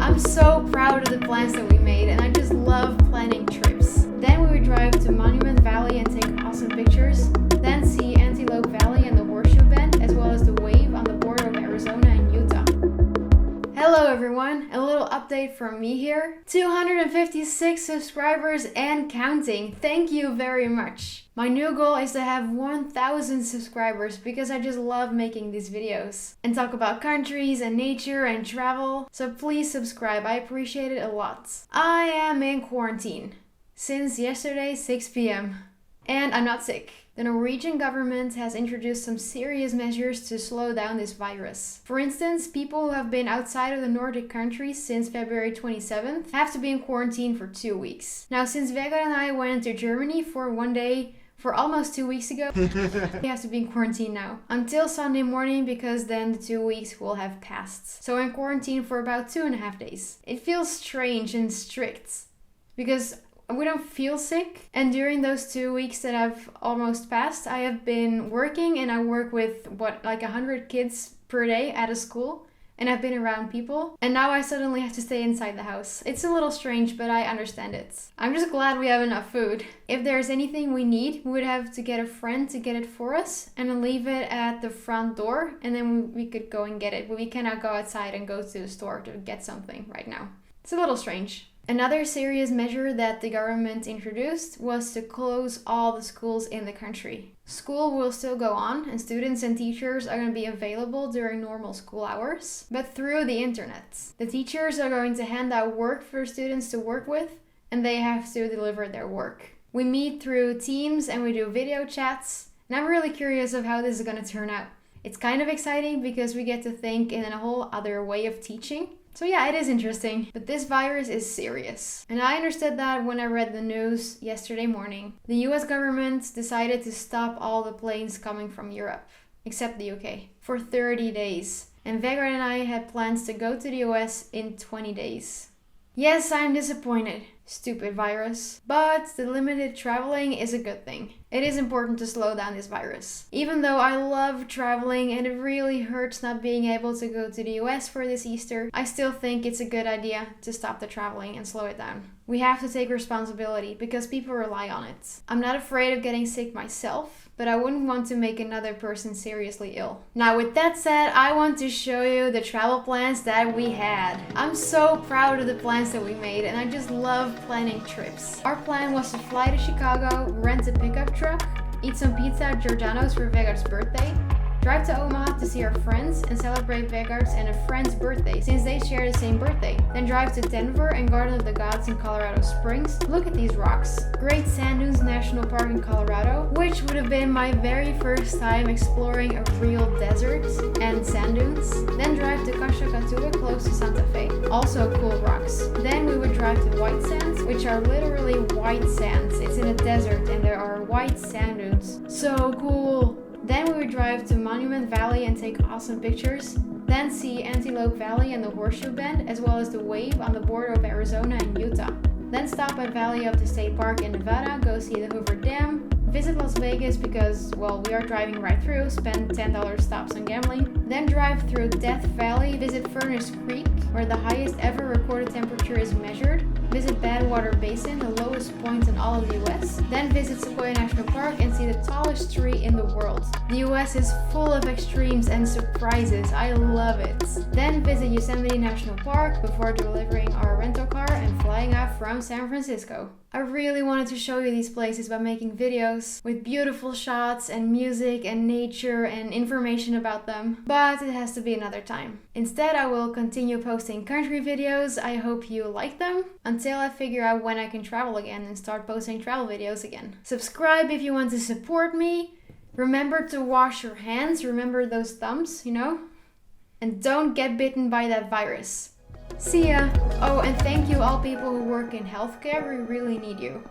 I'm so proud of the plans that we made, and I just love planning trips. Then we would drive to Monument Valley and take awesome pictures. Then see Antelope Valley and the Horseshoe Bend, as well as the wave on the border of Arizona and Utah. Hello everyone, a little update from me here. 256 subscribers and counting. Thank you very much. My new goal is to have 1,000 subscribers because I just love making these videos and talk about countries and nature and travel. So please subscribe, I appreciate it a lot. I am in quarantine since yesterday 6 p.m. and I'm not sick. The Norwegian government has introduced some serious measures to slow down this virus. For instance, people who have been outside of the Nordic countries since February 27th have to be in quarantine for 2 weeks. Now, since Vegard and I went to Germany for one day for almost 2 weeks ago, we have to be in quarantine now until Sunday morning because then the 2 weeks will have passed. So I'm in quarantine for about 2.5 days. It feels strange and strict because we don't feel sick, and during those 2 weeks that have almost passed, I have been working, and I work with like 100 kids per day at a school, and I've been around people, and now I suddenly have to stay inside the house. It's a little strange, but I understand it. I'm just glad we have enough food. If there's anything we need, we would have to get a friend to get it for us and then leave it at the front door, and then we could go and get it, but we cannot go outside and go to the store to get something right now. It's a little strange. Another serious measure that the government introduced was to close all the schools in the country. School will still go on, and students and teachers are going to be available during normal school hours, but through the internet. The teachers are going to hand out work for students to work with, and they have to deliver their work. We meet through Teams and we do video chats, and I'm really curious of how this is going to turn out. It's kind of exciting because we get to think in a whole other way of teaching. So yeah, it is interesting, but this virus is serious. And I understood that when I read the news yesterday morning. The US government decided to stop all the planes coming from Europe, except the UK, for 30 days. And Vegard and I had plans to go to the US in 20 days. Yes, I'm disappointed. Stupid virus. But the limited traveling is a good thing. It is important to slow down this virus. Even though I love traveling and it really hurts not being able to go to the US for this Easter, I still think it's a good idea to stop the traveling and slow it down. We have to take responsibility because people rely on it. I'm not afraid of getting sick myself, but I wouldn't want to make another person seriously ill. Now with that said, I want to show you the travel plans that we had. I'm so proud of the plans that we made, and I just love planning trips. Our plan was to fly to Chicago, rent a pickup truck, eat some pizza at Giordano's for Vegard's birthday, drive to Omaha to see our friends and celebrate Vegard's and a friend's birthday since they share the same birthday. Then drive to Denver and Garden of the Gods in Colorado Springs. Look at these rocks. Great Sand Dunes National Park in Colorado, which would have been my very first time exploring a real desert and sand dunes. Then drive to Kashakatua close to Santa Fe. Also cool rocks. Then we would drive to White Sands, which are literally white sands. It's in a desert and there are white sand dunes. So cool. Then we would drive to Monument Valley and take awesome pictures. Then see Antelope Valley and the Horseshoe Bend, as well as the wave on the border of Arizona and Utah. Then stop at Valley of the State Park in Nevada, go see the Hoover Dam, visit Las Vegas because, well, we are driving right through, spend $10 stops on gambling. Then drive through Death Valley, visit Furnace Creek, where the highest ever recorded temperature is measured. Visit Badwater Basin, the lowest point in all of the US. Then visit Sequoia National Park and see the tallest tree in the world. The US is full of extremes and surprises. I love it. Then visit Yosemite National Park before delivering our rental car and flying out from San Francisco. I really wanted to show you these places by making videos with beautiful shots and music and nature and information about them, but it has to be another time. Instead, I will continue posting country videos. I hope you like them until I figure out when I can travel again and start posting travel videos again. Subscribe if you want to support me. Remember to wash your hands, remember those thumbs, you know? And don't get bitten by that virus. See ya! Oh, and thank you all people who work in healthcare, we really need you.